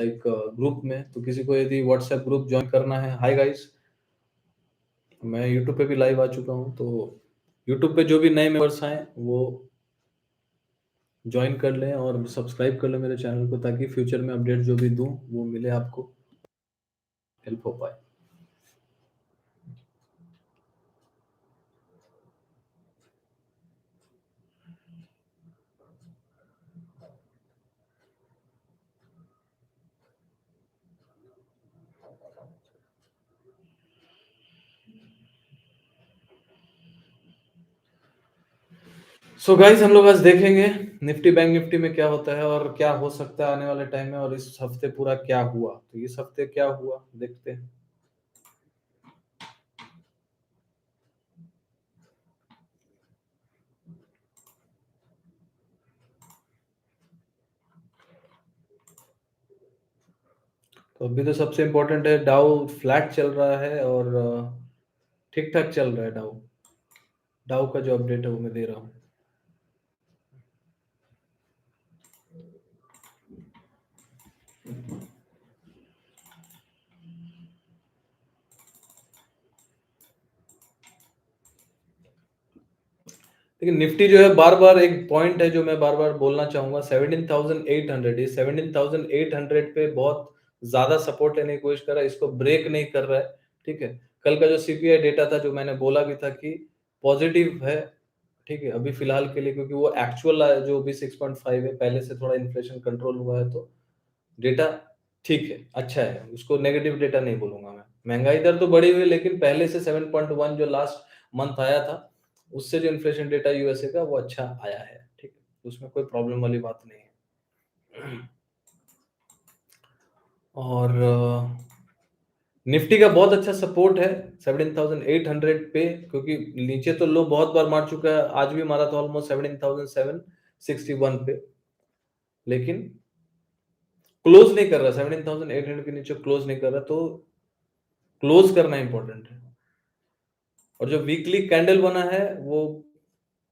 एक ग्रुप में, तो किसी को यदि व्हाट्सएप ग्रुप ज्वाइन करना है, हाय गाइस, मैं यूट्यूब पे भी लाइव आ चुका हूँ, तो यूट्यूब पे जो भी नए मेंबर्स आए वो ज्वाइन कर लें और सब्सक्राइब कर लें मेरे चैनल को, ताकि फ्यूचर में अपडेट जो भी दूँ वो मिले आपको, हेल्प हो पाए। सो गाइस, हम लोग आज देखेंगे निफ्टी बैंक निफ्टी में क्या होता है और क्या हो सकता है आने वाले टाइम में, और इस हफ्ते पूरा क्या हुआ। तो इस हफ्ते क्या हुआ देखते हैं। तो अभी तो सबसे इम्पोर्टेंट है, डाउ फ्लैट चल रहा है और ठीक ठाक चल रहा है। डाउ डाउ का जो अपडेट है वो मैं दे रहा हूँ। लेकिन निफ्टी जो है, बार बार एक पॉइंट है जो मैं बार बार बोलना चाहूंगा, 17,800, ये 17,800 पे बहुत ज्यादा सपोर्ट लेने की कोशिश कर रहा है, इसको ब्रेक नहीं कर रहा है। ठीक है, कल का जो सीपीआई डेटा था, जो मैंने बोला भी था कि पॉजिटिव है, ठीक है, अभी फिलहाल के लिए, क्योंकि वो एक्चुअल जो भी 6.5 है, पहले से थोड़ा इन्फ्लेशन कंट्रोल हुआ है, तो डेटा ठीक है, अच्छा है, उसको नेगेटिव डेटा नहीं बोलूंगा मैं। महंगाई दर तो बढ़ी हुई है, लेकिन पहले से 7.1 जो लास्ट मंथ आया था, उससे जो इन्फ्लेशन डेटा यूएसए का वो अच्छा आया है। ठीक है, उसमें कोई प्रॉब्लम वाली बात नहीं है। और निफ्टी का बहुत अच्छा सपोर्ट है 17,800 पे, क्योंकि नीचे तो लो बहुत बार मार चुका है, आज भी मारा था ऑलमोस्ट 17,761 पे, लेकिन क्लोज नहीं कर रहा, 17,800 के नीचे क्लोज नहीं कर रहा, तो क्लोज करना इंपॉर्टेंट है। और जो वीकली कैंडल बना है वो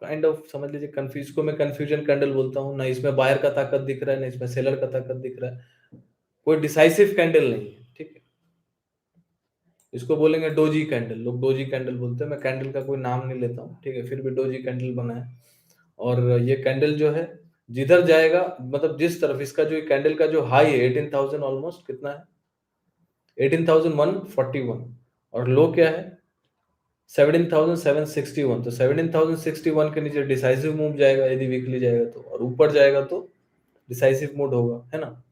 काइंड ऑफ समझ लीजिए कंफ्यूज को मैं कंफ्यूजन कैंडल बोलता हूँ, ना इसमें बायर का ताकत दिख रहा है, ना इसमें सेलर का ताकत दिख रहा है, कोई डिसाइसिव कैंडल नहीं है। ठीक है, इसको बोलेंगे डोजी कैंडल, लोग डोजी कैंडल बोलते हैं, मैं कैंडल का कोई नाम नहीं लेता हूँ, ठीक है, फिर भी डोजी कैंडल बना है। और ये कैंडल जो है, जिधर जाएगा, मतलब जिस तरफ इसका जो कैंडल का जो हाई है 18,000, ऑलमोस्ट कितना है, 18,141, और लो क्या है 17,761, तो 17,061 के नीचे डिसाइसिव मूव जाएगा यदि वीकली जाएगा तो, और ऊपर जाएगा तो डिसाइसिव मूव होगा, है ना।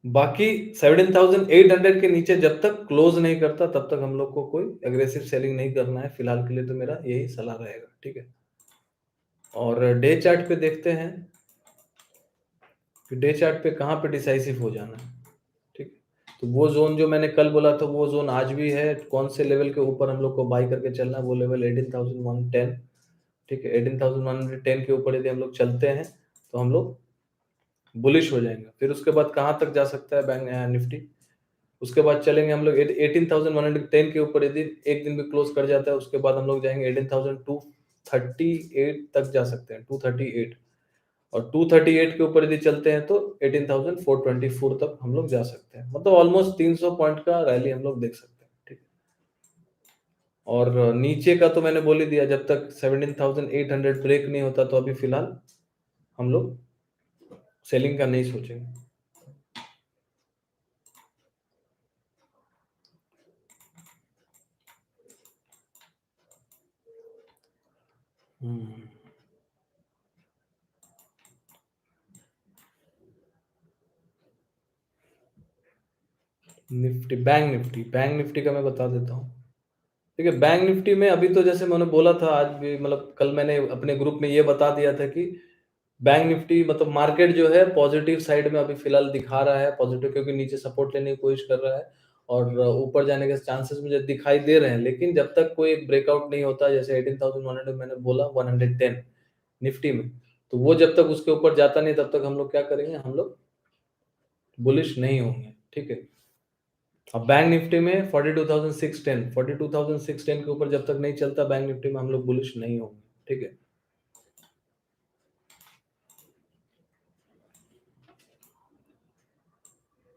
बाकी 17,800 के नीचे जब तक क्लोज नहीं करता, तब तक हम लोग को कोई एग्रेसिव सेलिंग नहीं करना है, फिलहाल के लिए तो मेरा यही सलाह रहेगा। ठीक है, और डे चार्ट पे देखते हैं कि डे चार्ट पे कहाँ पे डिसाइसिव हो जाना है। ठीक, तो वो जोन जो मैंने कल बोला था, वो जोन आज भी है, कौन से लेवल के ऊपर हम लोग को बाई करके चलना है, वो लेवल 18,110। ठीक है, 18,110 के ऊपर यदि हम लोग चलते हैं तो हम लोग बुलिश हो जाएंगे। फिर उसके बाद कहाँ तक जा सकता है बैंक निफ्टी, उसके बाद चलेंगे हम लोग 18,110 के ऊपर, यदि एक दिन भी क्लोज कर जाता है, उसके बाद हम लोग जाएंगे 18,238 तक जा सकते हैं, 238, और 238 के ऊपर यदि चलते हैं तो 18,424 तक हम लोग जा सकते हैं, मतलब ऑलमोस्ट 300 पॉइंट का रैली हम लोग देख सकते हैं। ठीक है, और नीचे का तो मैंने बोल ही दिया, जब तक 17,800 ब्रेक नहीं होता, तो अभी फिलहाल हम लोग सेलिंग का नहीं सोचेंगे। निफ्टी, बैंक निफ्टी का मैं बता देता हूँ। ठीक है, बैंक निफ्टी में अभी तो जैसे मैंने बोला था, आज भी मतलब कल मैंने अपने ग्रुप में ये बता दिया था कि बैंक निफ्टी मतलब मार्केट जो है पॉजिटिव साइड में अभी फिलहाल दिखा रहा है, पॉजिटिव, क्योंकि नीचे सपोर्ट लेने की कोशिश कर रहा है और ऊपर जाने के चांसेस मुझे दिखाई दे रहे हैं, लेकिन जब तक कोई ब्रेकआउट नहीं होता, जैसे 18,100 मैंने बोला 110 निफ्टी में, तो वो जब तक उसके ऊपर जाता नहीं, तब तक हम लोग क्या करेंगे, हम लोग बुलिश नहीं होंगे। ठीक है, अब बैंक निफ्टी में 42,610 के ऊपर जब तक नहीं चलता, बैंक निफ्टी में हम लोग बुलिश नहीं होंगे। ठीक है,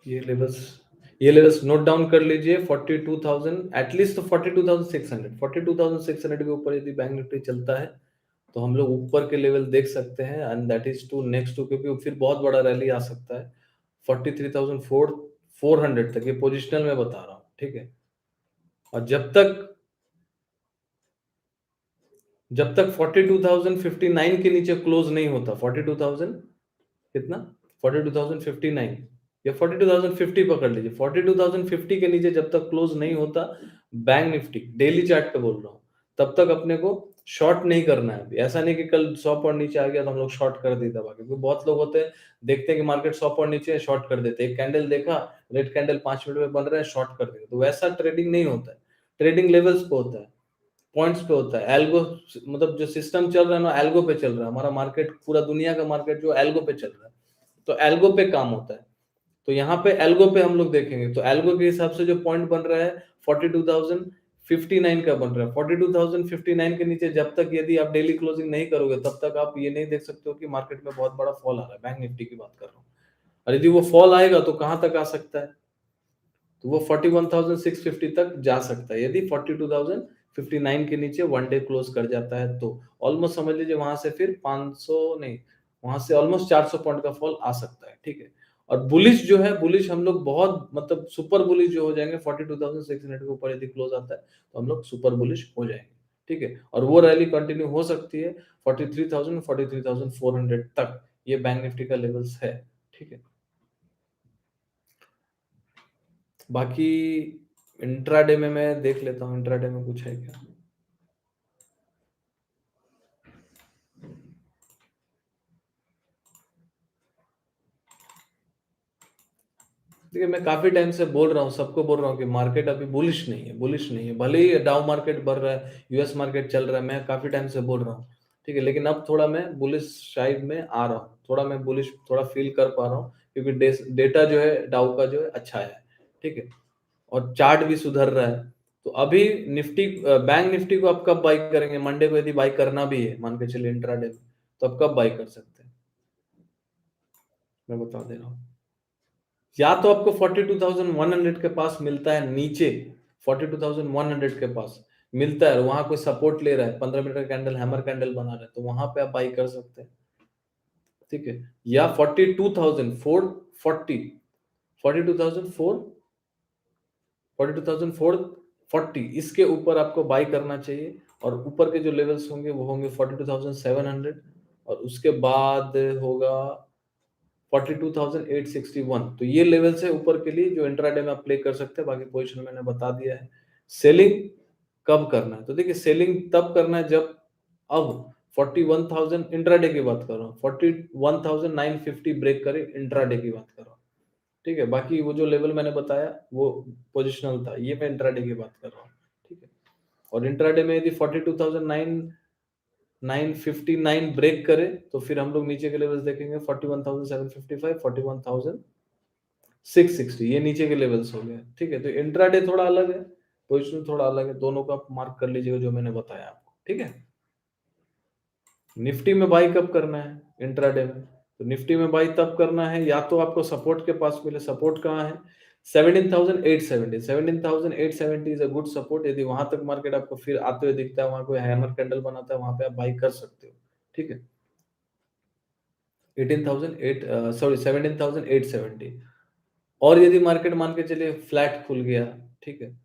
ये लेवल्स ये लेवल्स नोट डाउन कर लीजिए। 42,000 एटलीस्ट, तो 42,600 के ऊपर यदि बैंक निफ्टी चलता है तो हम लोग ऊपर के लेवल देख सकते हैं, and that is too next to, क्योंकि फिर बहुत बड़ा रैली आ सकता है 43,400 तक। ये पोजिशनल में बता रहा हूँ, ठीक है। और जब तक 42,059 के नीचे क्लोज नहीं होता, 42,000 कितना, 42,059 या 42,050 पकड़ लीजिए, 42,050 के नीचे जब तक क्लोज नहीं होता बैंक निफ्टी, डेली चार्ट पे बोल रहा हूँ, तब तक अपने को शॉर्ट नहीं करना है। ऐसा नहीं कि कल 100 पॉइंट नीचे आ गया तो हम लोग शॉर्ट कर दी दबा के, क्योंकि बहुत लोग होते हैं, देखते हैं कि मार्केट 100 पॉइंट नीचे है, शॉर्ट कर देते हैं। एक कैंडल देखा, रेड कैंडल 5 मिनट में बन रहे हैं, शॉर्ट कर देंगे। तो वैसा ट्रेडिंग नहीं होता है। ट्रेडिंग लेवल्स पे होता है, पॉइंट्स पे होता है। एल्गो, मतलब जो सिस्टम चल रहा है ना, एल्गो पे चल रहा है। हमारा मार्केट, पूरा दुनिया का मार्केट जो एल्गो पे चल रहा है, तो एल्गो पे काम होता है। तो यहाँ पे एल्गो पे हम लोग देखेंगे, तो एल्गो के हिसाब से जो पॉइंट बन रहा है 42,059 का बन रहा है। 42,059 के नीचे जब तक यदि आप डेली क्लोजिंग नहीं करोगे, तब तक आप ये नहीं देख सकते हो कि मार्केट में बहुत बड़ा फॉल आ रहा है। बैंक निफ्टी की बात कर रहा हूँ। और यदि वो फॉल आएगा तो कहां तक आ सकता है, तो वो 41,650 तक जा सकता है, यदि 42,059 के नीचे वन डे क्लोज कर जाता है तो। ऑलमोस्ट समझ लीजिए वहां से फिर 500 नहीं, वहां से ऑलमोस्ट 400 पॉइंट का फॉल आ सकता है, ठीक है। और बुलिश जो है, बुलिश हम लोग बहुत, मतलब सुपर बुलिश जो हो जाएंगे, 42,600 के ऊपर यदि क्लोज आता है तो हम लोग सुपर बुलिश हो जाएंगे, ठीक है। और वो रैली कंटिन्यू हो सकती है 43,000 43,400 तक। ये बैंक निफ्टी का लेवल्स है, ठीक है। बाकी इंट्राडे में मैं देख लेता हूँ, इंट्राडे में कुछ है क्या। देखिए, मैं काफी टाइम से बोल रहा हूँ, सबको बोल रहा हूँ कि मार्केट अभी बुलिश नहीं है, बुलिश नहीं है। भले ही डाउ मार्केट बढ़ रहा है, यूएस मार्केट चल रहा है, मैं काफी टाइम से बोल रहा हूँ, ठीक है। लेकिन अब थोड़ा मैं बुलिश साइड में आ रहा हूँ, थोड़ा मैं बुलिश थोड़ा फील कर पा रहा हूँ, क्योंकि डेटा जो है डाउ का जो है अच्छा है, ठीक है। और चार्ट भी सुधर रहा है। तो अभी निफ्टी, बैंक निफ्टी को आप कब बाई करेंगे? मंडे को यदि बाई करना भी है, मान के चलिए इंट्राडे में, तो आप कब बाई कर सकते हैं, मैं बता दे रहा हूँ। या तो आपको 42,100 के पास मिलता है नीचे, 42,100 के पास मिलता है, और वहां कोई सपोर्ट ले रहा है, 15 मिनट का कैंडल, हैमर कैंडल बना रहा है, तो वहां पे आप बाई कर सकते हैं, ठीक है। या 42,440, 42,440 इसके ऊपर आपको बाई करना चाहिए। और ऊपर के जो लेवल्स होंगे वो होंगे 42,700, और उसके बाद होगा 42,861। तो ये लेवल्स है ऊपर के लिए, जो इंट्राडे में आप प्ले कर सकते हैं। बाकी पोजीशन मैंने बता दिया है। सेलिंग कब करना है, तो देखिए सेलिंग तब करना है जब, अब 41,000 इंट्राडे की बात कर रहा हूँ, 41,950 ब्रेक करे, इंट्राडे की बात कर रहा हूँ, ठीक है। बाकी वो जो लेवल मैंने बताया वो पोजिशनल था, ये मैं इंट्राडे की बात कर रहा हूँ, ठीक है। और इंट्राडे में यदि 42,959 ब्रेक करे तो फिर हम लोग नीचे के लेवल्स देखेंगे, 41,755, 41,660, ये नीचे के लेवल्स हो गए, ठीक है। तो इंट्राडे थोड़ा अलग है, पोजिशन थोड़ा अलग है, दोनों का आप मार्क कर लीजिएगा जो मैंने बताया आपको, ठीक है। निफ्टी में बाई कब करना है इंट्राडे में, तो निफ्टी में बाई तब करना है या तो आपको सपोर्ट के पास मिले। सपोर्ट कहाँ है? 17,870, 17,870 इज अ गुड सपोर्ट। यदि वहां तक मार्केट आपको फिर आते हुए दिखता है, वहां कोई हैमर कैंडल बनाता है, वहां पे आप बाई कर सकते हो, ठीक है। 18,008 सॉरी 17,870। और यदि मार्केट मान के चलिए फ्लैट खुल गया, ठीक है,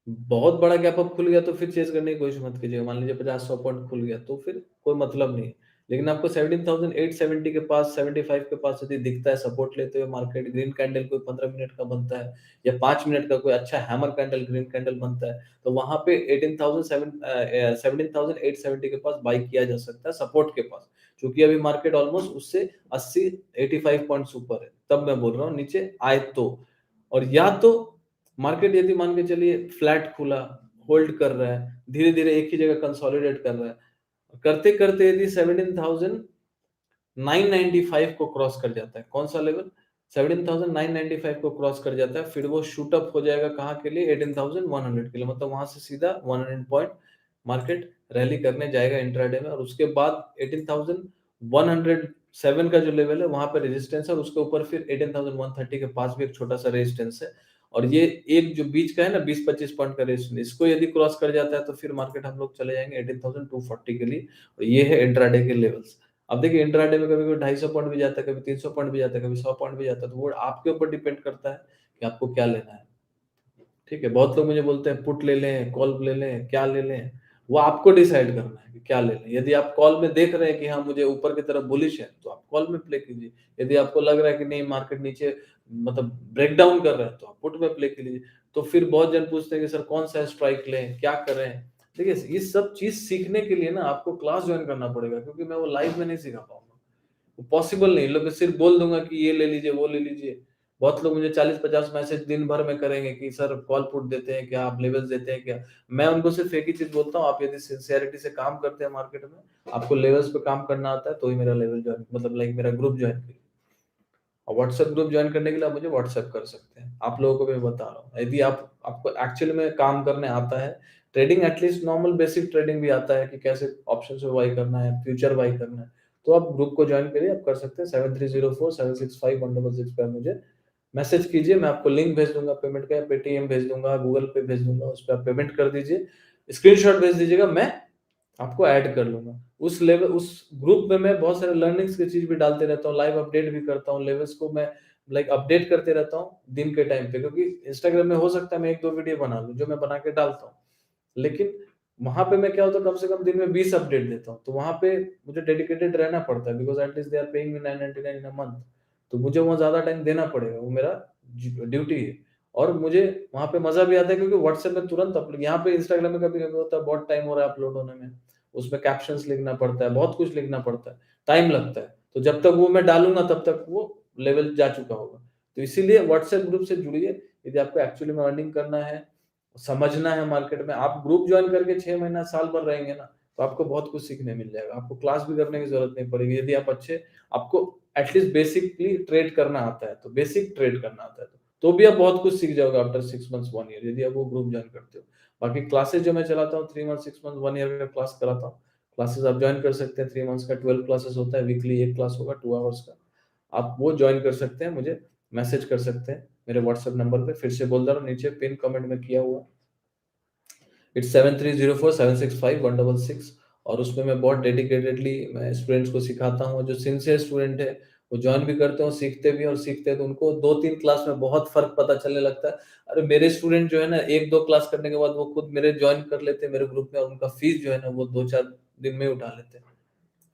बहुत बड़ा गैप अप खुल गया, तो फिर चेज़ करने की कोशिश मत कीजिएगा। मान लीजिए 50-100 पॉइंट खुल गया तो फिर कोई मतलब नहीं है। लेकिन आपको 17,870 के पास, 75 के पास यदि दिखता है सपोर्ट लेते हुए मार्केट, ग्रीन कैंडल कोई 15 मिनट का बनता है, या 5 मिनट का कोई अच्छा हैमर कैंडल, ग्रीन कैंडल बनता है, तो वहां पे 17,870 के पास बाई किया जा सकता है सपोर्ट के पास। क्योंकि अभी मार्केट ऑलमोस्ट उससे 80-85 पॉइंट्स ऊपर है, तब मैं बोल रहा हूँ नीचे आए तो। और या तो मार्केट यदि मान के चलिए फ्लैट खुला, होल्ड कर रहा है, धीरे-धीरे एक ही जगह कंसोलिडेट कर रहा है, करते-करते यदि 17,995 को क्रॉस कर जाता है, कौन सा लेवल? 17,995 को क्रॉस कर जाता है, फिर वो शूट अप हो जाएगा कहाँ के लिए? 18,100 के लिए। मतलब वहां से सीधा 100 पॉइंट मार्केट रैली करने जाएगा इंट्राडे में, और उसके बाद 18,100 7 का जो लेवल है वहाँ पे रेजिस्टेंस है और उसके ऊपर फिर 18,130 के पास भी एक छोटा-सा रेजिस्टेंस है और ये एक जो बीच का है ना 20-25 पॉइंट का रेजिस्टेंस, इसको यदि क्रॉस कर जाता है तो फिर मार्केट हम लोग चले जाएँगे 18,240 के लिए और ये है इंट्राडे के लेवल्स। अब देखिए इंट्राडे में कभी-कभी 250 पॉइंट भी जाता है, कभी 300 पॉइंट भी जाता है, कभी 100 पॉइंट भी जाता है, तो वो आपके ऊपर डिपेंड करता है कि आपको क्या लेना है। ठीक है, बहुत लोग मुझे बोलते हैं पुट ले लें, कॉल ले लें, क्या ले लें? वो आपको डिसाइड करना है कि क्या ले लें। यदि आप कॉल में देख रहे हैं कि हाँ, मुझे ऊपर की तरफ बुलिश है, तो आप कॉल में प्ले कीजिए। यदि आपको लग रहा है कि नहीं मार्केट नीचे मतलब ब्रेक डाउन कर रहा है, तो आप पुट में प्ले कीजिए। तो फिर बहुत जन पूछते हैं कि सर कौन-सा स्ट्राइक लें, क्या करें? देखिए, ये सब चीज़ सीखने के लिए ना आपको क्लास जॉइन करना पड़ेगा क्योंकि मैं वो लाइव में नहीं सिखा पाऊँगा। पॉसिबल नहीं, लोग सिर्फ बोल दूँगा कि ये ले लीजिए, वो ले लीजिए। बहुत लोग मुझे 40-50 मैसेज दिन भर में करेंगे कि सर कॉल पुट देते हैं क्या? आप लेवल्स देते हैं क्या? मैं उनको सिर्फ एक ही चीज़ बोलता हूँ, आप यदि सिंसियरिटी से काम करते हैं मार्केट में, आपको लेवल्स पे काम करना आता है, तो ही मेरा लेवल जॉइन मतलब लाइक मेरा ग्रुप जॉइन कीजिए। और व्हाट्सएप ग्रुप जॉइन करने के लिए आप मुझे व्हाट्सएप कर सकते हैं। आप लोगों को मैं बता रहा हूँ। यदि आप आपको एक्चुअली में काम करने आता है, trading at least normal basic trading भी आता है कि कैसे ऑप्शंस में बाय करना है, फ्यूचर बाय करना है, तो आप ग्रुप को जॉइन करिए, आप कर सकते हैं 7304 765 166 पे मुझे मैसेज कीजिए, मैं आपको लिंक भेज दूँगा पेमेंट का, पेटीएम भेज दूँगा, गूगल पे भेज दूँगा, उस पे आप पेमेंट कर दीजिए। स्क्रीनशॉट भेज दीजिएगा, मैं आपको ऐड कर लूँगा। उस ग्रुप में मैं बहुत सारे लर्निंग्स की चीज़ भी डालते रहता हूँ, लाइव अपडेट भी करता हूँ, लेवल्स को मैं लाइक अपडेट करते रहता हूँ दिन के टाइम पे क्योंकि इंस्टाग्राम में हो सकता है मैं 1-2 वीडियो बना लूँ, जो मैं बना के डालता हूँ। लेकिन वहाँ पे मैं क्या होता है कम से कम दिन में 20 अपडेट देता हूँ, तो वहाँ पे मुझे डेडिकेटेड रहना पड़ता है because at least they are paying me 999 in a month, तो मुझे वहाँ ज़्यादा टाइम देना पड़ेगा, वो मेरा ड्यूटी है। और मुझे वहाँ पे मज़ा भी आता है क्योंकि व्हाट्सएप में तुरंत अपलोड यहाँ पे इंस्टाग्राम में कभी-कभी होता है बहुत टाइम हो रहा है अपलोड होने में, उसमें कैप्शंस लिखना पड़ता है, बहुत कुछ लिखना पड़ता है, टाइम लगता है। तो जब तक वो मैं डालूँगा तब तक वो लेवल जा चुका होगा। तो इसीलिए व्हाट्सएप ग्रुप से जुड़िए, यदि आपको एक्चुअली में अर्निंग करना है, समझना है मार्केट में, आप ग्रुप जॉइन करके 6 महीना, साल भर रहेंगे ना, तो आपको बहुत कुछ सीखने मिल जाएगा। आपको क्लास भी करने की ज़रूरत नहीं पड़ेगी। यदि आप अच्छे आपको एटलीस्ट बेसिकली ट्रेड करना आता है, तो बेसिक ट्रेड करना आता है तो भी आप बहुत कुछ सीख जाओगे आफ्टर 6 मंथ्स, 1 ईयर यदि आप वो ग्रुप जॉइन करते हो। बाकी क्लासेस जो मैं चलाता हूँ 3 मंथ, 6 मंथ, 1 ईयर का क्लास कराता हूँ। क्लासेस आप जॉइन कर सकते हैं, 3 मंथ्स का 12 क्लासेस होता है, वीकली 1 क्लास होगा 2 आवर्स का। आप वो जॉइन कर सकते हैं, मुझे मैसेज कर सकते हैं मेरे व्हाट्सएप नंबर पे। फिर से बोल दे रहा हूँ नीचे पिन कमेंट में किया हुआ इट्स 7304 765 166 और उसमें मैं बहुत डेडिकेटेडली मैं स्टूडेंट्स को सिखाता हूँ। जो सिंसियर स्टूडेंट है, वो जॉइन भी करते हैं और सीखते भी हैं और सीखते हैं तो उनको 2-3 क्लास में बहुत फ़र्क पता चलने लगता है। अरे मेरे स्टूडेंट जो है ना 1-2 क्लास करने के बाद वो खुद मेरे जॉइन कर लेते हैं मेरे ग्रुप में और उनका फीस जो है ना वो 2-4 दिन में ही उठा लेते हैं।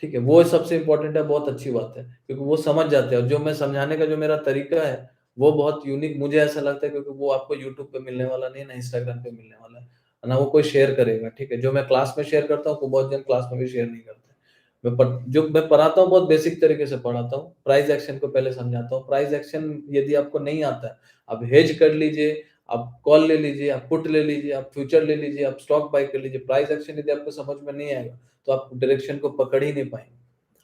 ठीक है, वो सबसे इम्पोर्टेंट है, बहुत अच्छी बात है, क्योंकि वो समझ जाते हैं और जो मैं समझाने का जो मेरा तरीका है, वो बहुत यूनिक मुझे ऐसा लगता है क्योंकि वो आपको यूट्यूब पे मिलने वाला नहीं है, ना इंस्टाग्राम पे मिलने वाला है, ना वो कोई शेयर करेगा, ठीक है? जो मैं क्लास में शेयर करता हूँ, वो बहुत जन क्लास में भी शेयर नहीं करते। जो मैं पढ़ाता हूँ, बहुत बेसिक तरीके से पढ़ाता हूँ, प्राइस एक्शन को पहले समझाता हूँ, प्राइस एक्शन यदि आपको नहीं आता है, आप हेज कर लीजिए, आप कॉल ले लीजिए, आप पुट ले लीजिए, आप फ्यूचर ले लीजिए, आप स्टॉक बाय कर लीजिए, प्राइस एक्शन यदि आपको समझ में नहीं आएगा, तो आप डायरेक्शन को पकड़ ही नहीं पाएँगे।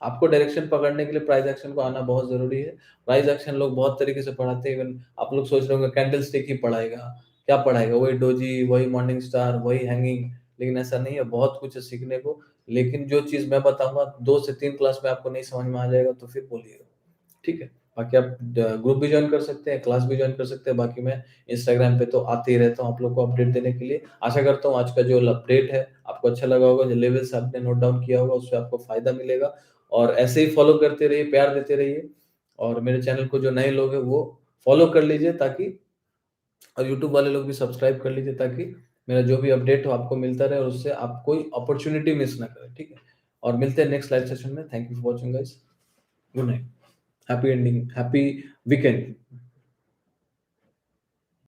आपको डायरेक्शन पकड़ने के लिए प्राइस एक्शन को आना बहुत ज़रूरी है। प्राइस एक्शन लोग बहुत तरीके से पढ़ाते हैं, इवन आप लोग सोच रहे होंगे कैंडलस्टिक ही पढ़ाएगा, क्या पढ़ाएगा? वही डोजी, वही मॉर्निंग स्टार, वही हैंगिंग, लेकिन ऐसा नहीं है, बहुत कुछ है सीखने को। लेकिन जो चीज़ मैं बताऊँगा 2 से 3 क्लास में आपको नहीं समझ में आ जाएगा तो फिर बोलिएगा, ठीक है? बाकी आप ग्रुप भी जॉइन कर सकते हैं, क्लास भी जॉइन कर सकते हैं, बाकी मैं इंस्टाग्राम पे तो आते ही रहता हूँ आप लोग को अपडेट देने के लिए। आशा करता हूँ आज का जो अपडेट है आपको अच्छा लगा होगा, जो लेवल्स आपने नोट डाउन किया होगा उससे आपको फ़ायदा मिलेगा और ऐसे ही फॉलो करते रहिए, प्यार देते रहिए और मेरे चैनल को जो नए लोग हैं वो फॉलो कर लीजिए ताकि और यूट्यूब वाले लोग भी सब्सक्राइब कर लीजिए ताकि मेरा जो भी अपडेट हो आपको मिलता रहे और उससे आप कोई अपॉर्च्युनिटी मिस ना करें, ठीक है? और मिलते हैं नेक्स्ट लाइव सेशन में। Thank you for watching guys. Good night. Happy ending, happy weekend.